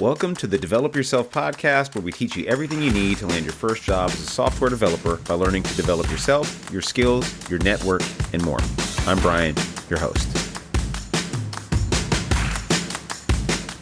Welcome to the Develop Yourself podcast, where we teach you everything you need to land your first job as a software developer by learning to develop yourself, your skills, your network, and more. I'm Brian, your host.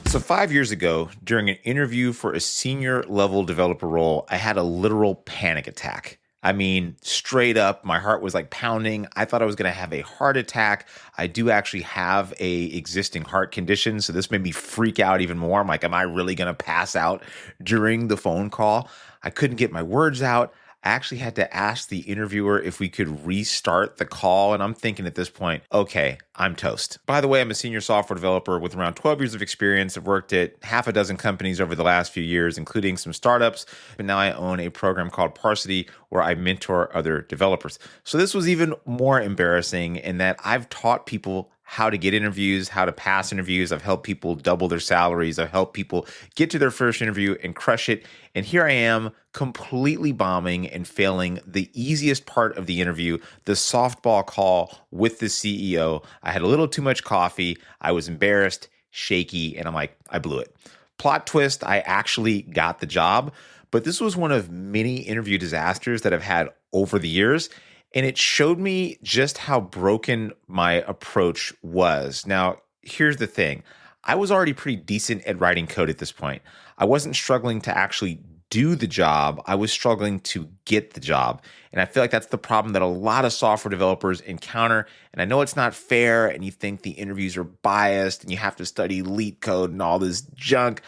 So 5 years ago, during an interview for a senior level developer role, I had a literal panic attack. I mean, straight up, my heart was like pounding. I thought I was going to have a heart attack. I do actually have a existing heart condition, so this made me freak out even more. I'm like, am I really going to pass out during the phone call? I couldn't get my words out. I actually had to ask the interviewer if we could restart the call. And I'm thinking at this point, okay, I'm toast. By the way, I'm a senior software developer with around 12 years of experience. I've worked at half a dozen companies over the last few years, including some startups. But now I own a program called Parsity where I mentor other developers. So this was even more embarrassing in that I've taught people how to get interviews, how to pass interviews. I've helped people double their salaries. I've helped people get to their first interview and crush it. And here I am completely bombing and failing the easiest part of the interview, the softball call with the CEO. I had a little too much coffee. I was embarrassed, shaky, and I'm like, I blew it. Plot twist, I actually got the job, but this was one of many interview disasters that I've had over the years. And it showed me just how broken my approach was. Now, here's the thing. I was already pretty decent at writing code at this point. I wasn't struggling to actually do the job. I was struggling to get the job. And I feel like that's the problem that a lot of software developers encounter. And I know it's not fair, and you think the interviews are biased, and you have to study leak code and all this junk.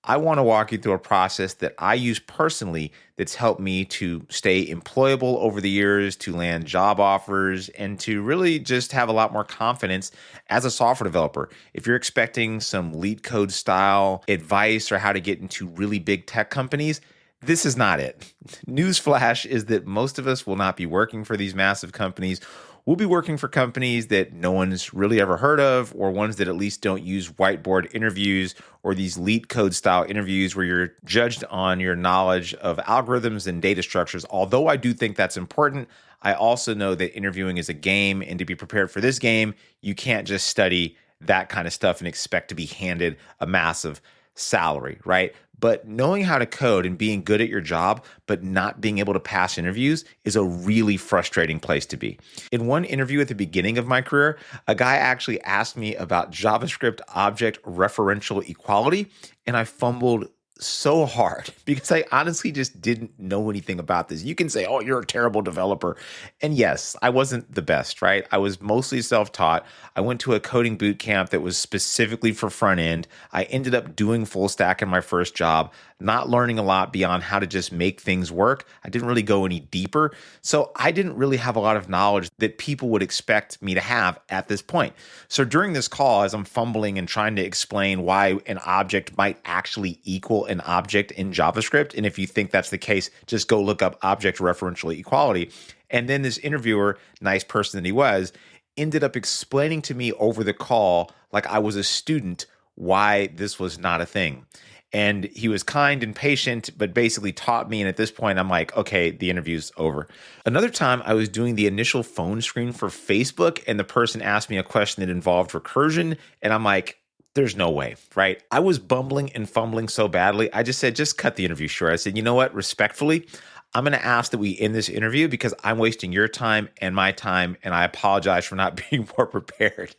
I want to walk you through a process that I use personally that's helped me to stay employable over the years, to land job offers, and to really just have a lot more confidence as a software developer. If you're expecting some lead code style advice or how to get into really big tech companies, this is not it. Newsflash is that most of us will not be working for these massive companies. We'll be working for companies that no one's really ever heard of, or ones that at least don't use whiteboard interviews or these lead code style interviews where you're judged on your knowledge of algorithms and data structures. Although I do think that's important, I also know that interviewing is a game, and to be prepared for this game, you can't just study that kind of stuff and expect to be handed a massive salary, right? But knowing how to code and being good at your job, but not being able to pass interviews is a really frustrating place to be. In one interview at the beginning of my career, a guy actually asked me about JavaScript object referential equality, and I fumbled so hard because I honestly just didn't know anything about this. You can say, oh, you're a terrible developer. And yes, I wasn't the best, right? I was mostly self-taught. I went to a coding boot camp that was specifically for front end. I ended up doing full stack in my first job, not learning a lot beyond how to just make things work. I didn't really go any deeper. So I didn't really have a lot of knowledge that people would expect me to have at this point. So during this call, as I'm fumbling and trying to explain why an object might actually equal an object in JavaScript, and if you think that's the case, just go look up object referential equality. And then this interviewer, nice person that he was, ended up explaining to me over the call, like I was a student, why this was not a thing. And he was kind and patient, but basically taught me. And at this point, I'm like, okay, the interview's over. Another time, I was doing the initial phone screen for Facebook, and the person asked me a question that involved recursion. And I'm like, there's no way, right? I was bumbling and fumbling so badly. I just said, just cut the interview short. I said, you know what? Respectfully, I'm going to ask that we end this interview because I'm wasting your time and my time. And I apologize for not being more prepared.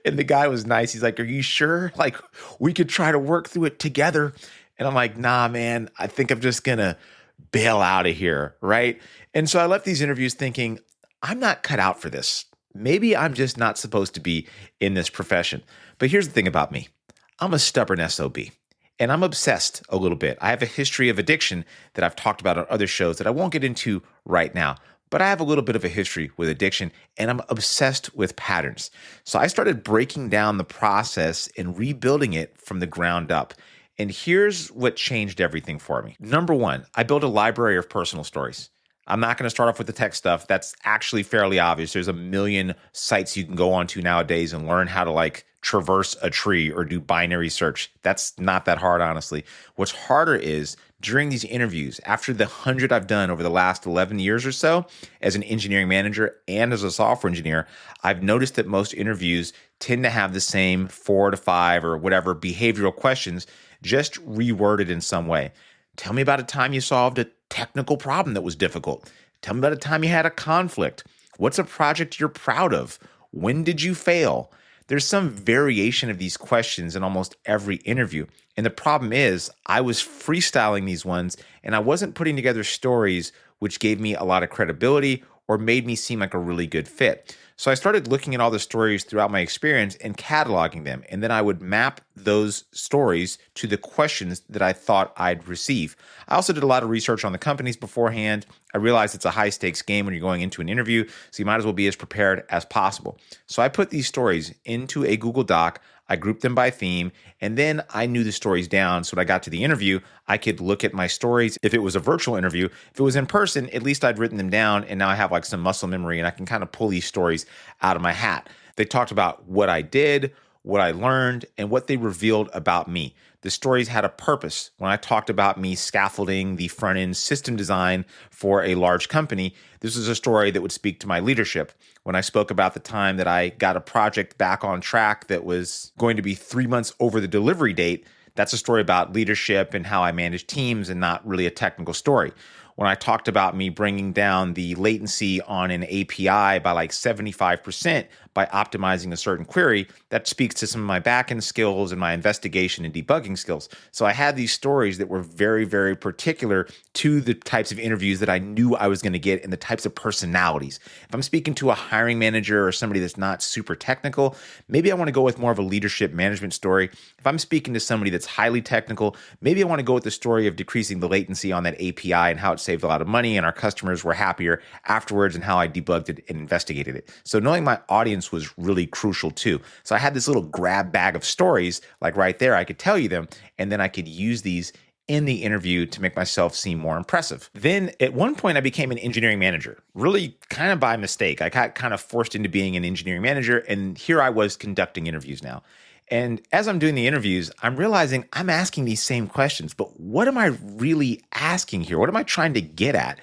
And the guy was nice. He's like, are you sure? Like, we could try to work through it together. And I'm like, nah, man, I think I'm just going to bail out of here, right? And so I left these interviews thinking, I'm not cut out for this. Maybe I'm just not supposed to be in this profession. But here's the thing about me. I'm a stubborn SOB. And I'm obsessed a little bit. I have a history of addiction that I've talked about on other shows that I won't get into right now. But I have a little bit of a history with addiction, and I'm obsessed with patterns. So I started breaking down the process and rebuilding it from the ground up. And here's what changed everything for me. Number one, I built a library of personal stories. I'm not going to start off with the tech stuff. That's actually fairly obvious. There's a million sites you can go onto nowadays and learn how to like traverse a tree or do binary search. That's not that hard, honestly. What's harder is during these interviews, after the 100 I've done over the last 11 years or so as an engineering manager and as a software engineer, I've noticed that most interviews tend to have the same 4 to 5 or whatever behavioral questions just reworded in some way. Tell me about a time you solved a technical problem that was difficult. Tell me about a time you had a conflict. What's a project you're proud of? When did you fail? There's some variation of these questions in almost every interview. And the problem is, I was freestyling these ones and I wasn't putting together stories which gave me a lot of credibility or made me seem like a really good fit. So I started looking at all the stories throughout my experience and cataloging them. And then I would map those stories to the questions that I thought I'd receive. I also did a lot of research on the companies beforehand. I realized it's a high stakes game when you're going into an interview, so you might as well be as prepared as possible. So I put these stories into a Google Doc. I grouped them by theme, and then I knew the stories down. So when I got to the interview, I could look at my stories. If it was a virtual interview, if it was in person, at least I'd written them down, and now I have like some muscle memory, and I can kind of pull these stories out of my hat. They talked about what I did, what I learned, and what they revealed about me. The stories had a purpose. When I talked about me scaffolding the front-end system design for a large company, this was a story that would speak to my leadership. When I spoke about the time that I got a project back on track that was going to be 3 months over the delivery date, that's a story about leadership and how I manage teams and not really a technical story. When I talked about me bringing down the latency on an API by like 75% by optimizing a certain query, that speaks to some of my backend skills and my investigation and debugging skills. So I had these stories that were very, very particular to the types of interviews that I knew I was going to get and the types of personalities. If I'm speaking to a hiring manager or somebody that's not super technical, maybe I want to go with more of a leadership management story. If I'm speaking to somebody that's highly technical, maybe I want to go with the story of decreasing the latency on that API and how it saved a lot of money and our customers were happier afterwards and how I debugged it and investigated it. So knowing my audience was really crucial too. So I had this little grab bag of stories, like right there, I could tell you them, and then I could use these in the interview to make myself seem more impressive. Then at one point I became an engineering manager, really kind of by mistake. I got kind of forced into being an engineering manager, and here I was conducting interviews now. And as I'm doing the interviews, I'm realizing I'm asking these same questions, but what am I really asking here? What am I trying to get at?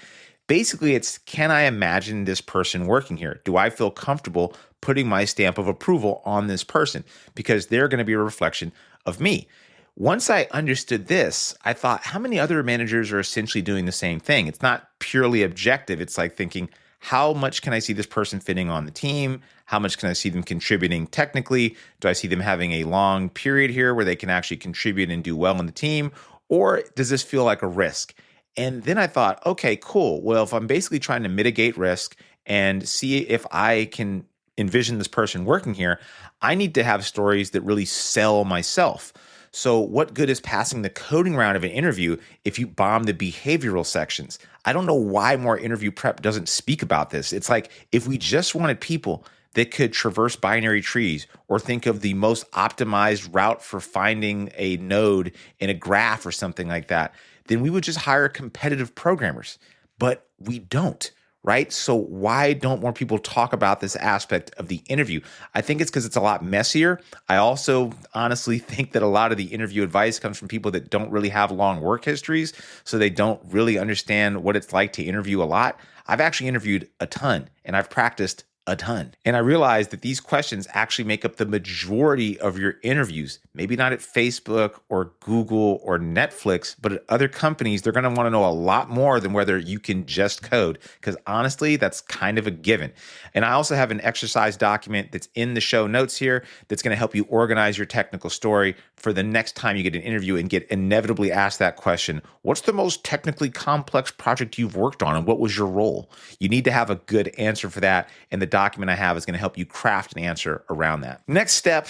Basically, it's, can I imagine this person working here? Do I feel comfortable putting my stamp of approval on this person? Because they're going to be a reflection of me. Once I understood this, I thought, how many other managers are essentially doing the same thing? It's not purely objective. It's like thinking, how much can I see this person fitting on the team? How much can I see them contributing technically? Do I see them having a long period here where they can actually contribute and do well in the team? Or does this feel like a risk? And then I thought, okay, cool. Well, if I'm basically trying to mitigate risk and see if I can envision this person working here, I need to have stories that really sell myself. So what good is passing the coding round of an interview if you bomb the behavioral sections? I don't know why more interview prep doesn't speak about this. It's like if we just wanted people that could traverse binary trees or think of the most optimized route for finding a node in a graph or something like that, then we would just hire competitive programmers. But we don't. Right? So why don't more people talk about this aspect of the interview? I think it's because it's a lot messier. I also honestly think that a lot of the interview advice comes from people that don't really have long work histories, so they don't really understand what it's like to interview a lot. I've actually interviewed a ton, and I've practiced a ton. And I realized that these questions actually make up the majority of your interviews. Maybe not at Facebook or Google or Netflix, but at other companies, they're going to want to know a lot more than whether you can just code. Because honestly, that's kind of a given. And I also have an exercise document that's in the show notes here that's going to help you organize your technical story for the next time you get an interview and get inevitably asked that question. What's the most technically complex project you've worked on and what was your role? You need to have a good answer for that. And the document I have is going to help you craft an answer around that. Next step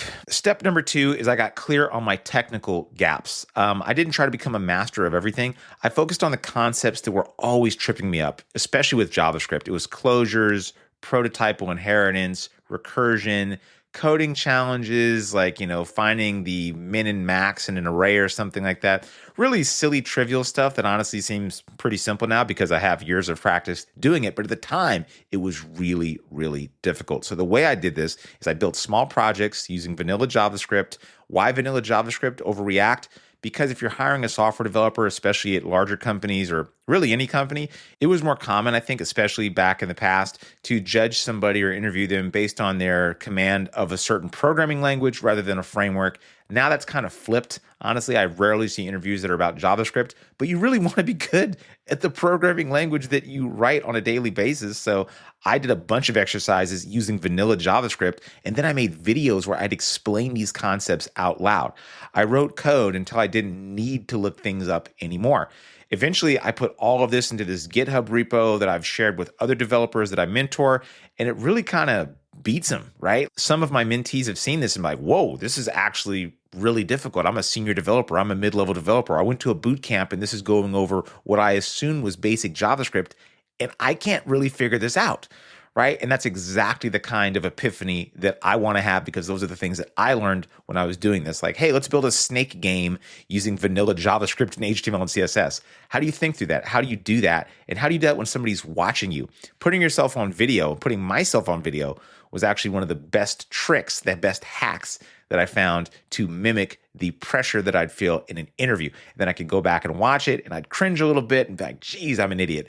number 2 is I got clear on my technical gaps. I didn't try to become a master of everything. I focused on the concepts that were always tripping me up, especially with JavaScript. It was closures, prototypal inheritance, recursion, coding challenges like, finding the min and max in an array or something like that. Really silly, trivial stuff that honestly seems pretty simple now because I have years of practice doing it. But at the time, it was really, really difficult. So the way I did this is I built small projects using vanilla JavaScript. Why vanilla JavaScript over React? Because if you're hiring a software developer, especially at larger companies or really any company, it was more common, I think, especially back in the past, to judge somebody or interview them based on their command of a certain programming language rather than a framework. Now that's kind of flipped. Honestly, I rarely see interviews that are about JavaScript, but you really want to be good at the programming language that you write on a daily basis. So I did a bunch of exercises using vanilla JavaScript, and then I made videos where I'd explain these concepts out loud. I wrote code until I didn't need to look things up anymore. Eventually, I put all of this into this GitHub repo that I've shared with other developers that I mentor, and it really kind of beats them, right? Some of my mentees have seen this and like, whoa, this is actually really difficult. I'm a senior developer. I'm a mid-level developer. I went to a boot camp and this is going over what I assumed was basic JavaScript, and I can't really figure this out, right? And that's exactly the kind of epiphany that I want to have, because those are the things that I learned when I was doing this. Like, hey, let's build a snake game using vanilla JavaScript and HTML and CSS. How do you think through that? How do you do that? And how do you do that when somebody's watching you? Putting yourself on video, putting myself on video was actually one of the best tricks, the best hacks that I found to mimic the pressure that I'd feel in an interview. And then I could go back and watch it and I'd cringe a little bit and be like, geez, I'm an idiot.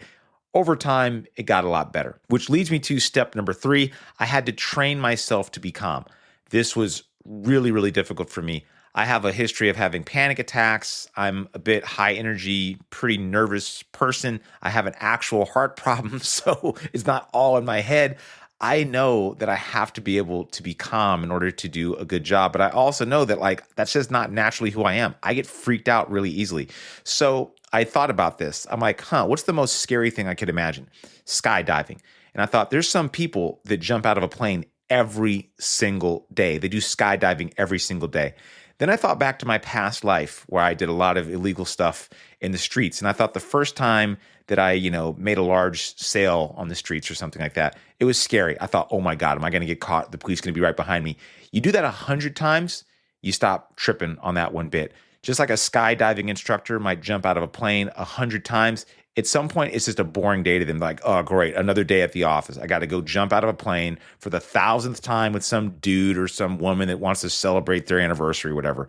Over time, it got a lot better, which leads me to step number 3. I had to train myself to be calm. This was really, really difficult for me. I have a history of having panic attacks. I'm a bit high energy, pretty nervous person. I have an actual heart problem, so it's not all in my head. I know that I have to be able to be calm in order to do a good job, but I also know that that's just not naturally who I am. I get freaked out really easily. So I thought about this. I'm like, what's the most scary thing I could imagine? Skydiving. And I thought there's some people that jump out of a plane every single day. They do skydiving every single day. Then I thought back to my past life where I did a lot of illegal stuff in the streets. And I thought the first time that I, made a large sale on the streets or something like that, it was scary. I thought, oh my God, am I going to get caught? The police are going to be right behind me. You do that 100 times, you stop tripping on that one bit. Just like a skydiving instructor might jump out of a plane 100 times, at some point, it's just a boring day to them. Like, oh, great, another day at the office. I got to go jump out of a plane for the 1,000th time with some dude or some woman that wants to celebrate their anniversary, whatever.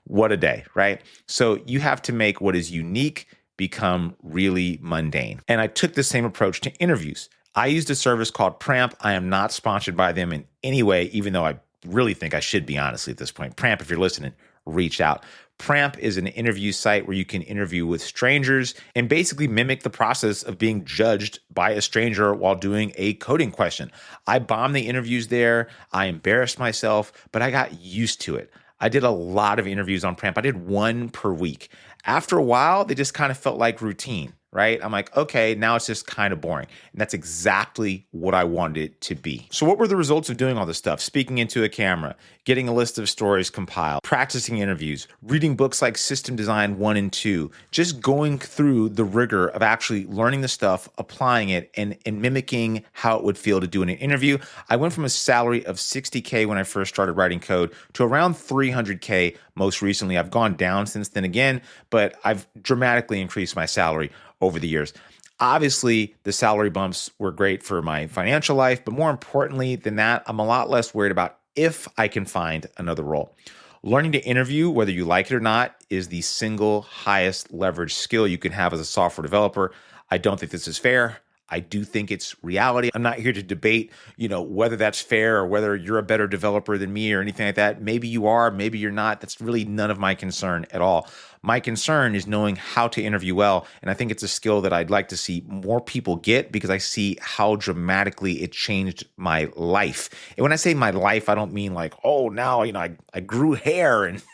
What a day, right? So you have to make what is unique become really mundane. And I took the same approach to interviews. I used a service called Pramp. I am not sponsored by them in any way, even though I really think I should be, honestly, at this point. Pramp, if you're listening, reach out. Pramp is an interview site where you can interview with strangers and basically mimic the process of being judged by a stranger while doing a coding question. I bombed the interviews there. I embarrassed myself, but I got used to it. I did a lot of interviews on Pramp. I did one per week. After a while, they just kind of felt like routine, right? I'm like, okay, now it's just kind of boring. And that's exactly what I wanted it to be. So what were the results of doing all this stuff? Speaking into a camera, getting a list of stories compiled, practicing interviews, reading books like System Design 1 and 2, just going through the rigor of actually learning the stuff, applying it, and mimicking how it would feel to do in an interview. I went from a salary of $60K when I first started writing code to around $300K most recently. I've gone down since then again, but I've dramatically increased my salary over the years. Obviously, the salary bumps were great for my financial life, but more importantly than that, I'm a lot less worried about if I can find another role. Learning to interview, whether you like it or not, is the single highest leverage skill you can have as a software developer. I don't think this is fair. I do think it's reality. I'm not here to debate, whether that's fair or whether you're a better developer than me or anything like that. Maybe you are, maybe you're not. That's really none of my concern at all. My concern is knowing how to interview well, and I think it's a skill that I'd like to see more people get because I see how dramatically it changed my life. And when I say my life, I don't mean like, oh, now, I grew hair and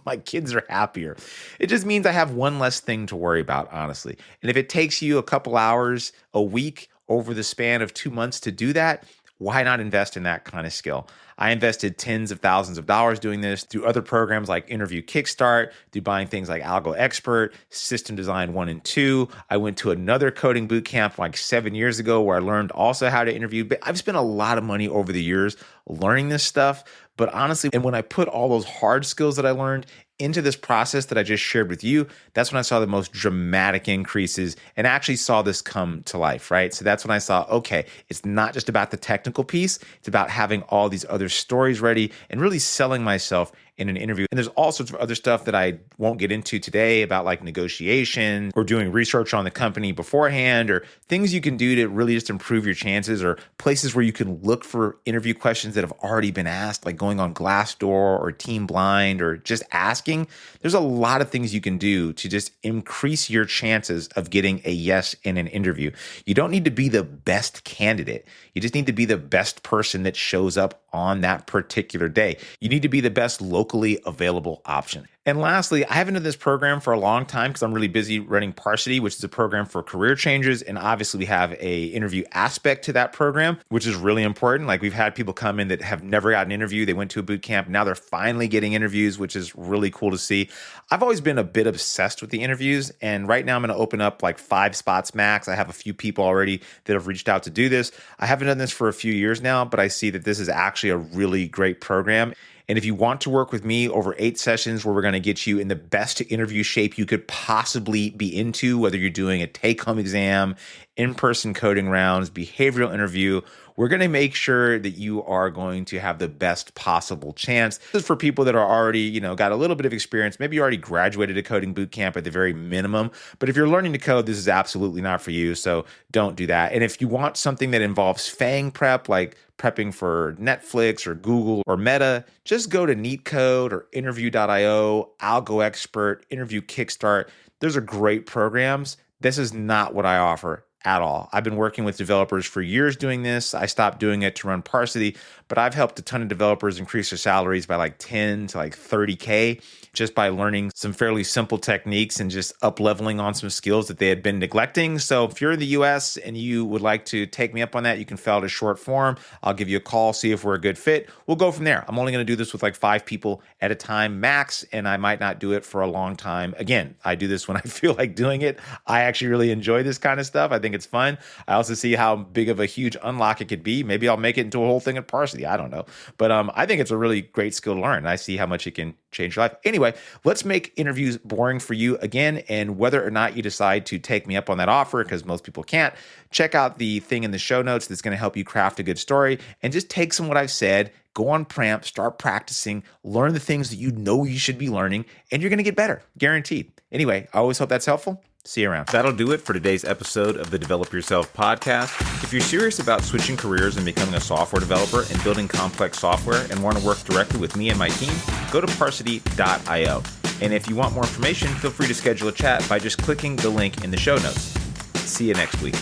my kids are happier. It just means I have one less thing to worry about, honestly. And if it takes you a couple hours a week over the span of 2 months to do that, why not invest in that kind of skill? I invested tens of thousands of dollars doing this through other programs like Interview Kickstart, through buying things like Algo Expert, System Design 1 and 2. I went to another coding boot camp like 7 years ago where I learned also how to interview. But I've spent a lot of money over the years learning this stuff. But honestly, and when I put all those hard skills that I learned into this process that I just shared with you, that's when I saw the most dramatic increases and actually saw this come to life, right? So that's when I saw, okay, it's not just about the technical piece. It's about having all these other stories ready and really selling myself in an interview. And there's all sorts of other stuff that I won't get into today about like negotiation or doing research on the company beforehand, or things you can do to really just improve your chances, or places where you can look for interview questions that have already been asked, like going on Glassdoor or Team Blind or just asking. There's a lot of things you can do to just increase your chances of getting a yes in an interview. You don't need to be the best candidate. You just need to be the best person that shows up on that particular day. You need to be the best locally available option. And lastly, I haven't done this program for a long time because I'm really busy running Parsity, which is a program for career changes. And obviously we have a interview aspect to that program, which is really important. Like we've had people come in that have never got an interview. They went to a boot camp. Now they're finally getting interviews, which is really cool to see. I've always been a bit obsessed with the interviews. And right now I'm going to open up like 5 spots max. I have a few people already that have reached out to do this. I haven't done this for a few years now, but I see that this is actually a really great program. And if you want to work with me over 8 sessions where we're going to get you in the best interview shape you could possibly be into, whether you're doing a take-home exam, in-person coding rounds, behavioral interview, we're going to make sure that you are going to have the best possible chance. This is for people that are already, got a little bit of experience. Maybe you already graduated a coding boot camp at the very minimum. But if you're learning to code, this is absolutely not for you. So don't do that. And if you want something that involves FANG prep, like prepping for Netflix or Google or Meta, just go to NeetCode or Interview.io, Algo Expert, Interview Kickstart. Those are great programs. This is not what I offer at all. I've been working with developers for years doing this. I stopped doing it to run Parsity, but I've helped a ton of developers increase their salaries by like 10 to like 30K just by learning some fairly simple techniques and just up-leveling on some skills that they had been neglecting. So if you're in the US and you would like to take me up on that, you can fill out a short form. I'll give you a call, see if we're a good fit. We'll go from there. I'm only going to do this with like 5 people at a time max, and I might not do it for a long time. Again, I do this when I feel like doing it. I actually really enjoy this kind of stuff. I think it's fun. I also see how big of a huge unlock it could be. Maybe I'll make it into a whole thing at Parsity. I don't know. But I think it's a really great skill to learn. And I see how much it can change your life. Anyway, let's make interviews boring for you again. And whether or not you decide to take me up on that offer, because most people can't, check out the thing in the show notes that's going to help you craft a good story, and just take some of what I've said, go on Pramp, start practicing, learn the things that you know you should be learning, and you're going to get better, guaranteed. Anyway, I always hope that's helpful. See you around. That'll do it for today's episode of the Develop Yourself podcast. If you're serious about switching careers and becoming a software developer and building complex software and want to work directly with me and my team, go to Parsity.io. And if you want more information, feel free to schedule a chat by just clicking the link in the show notes. See you next week.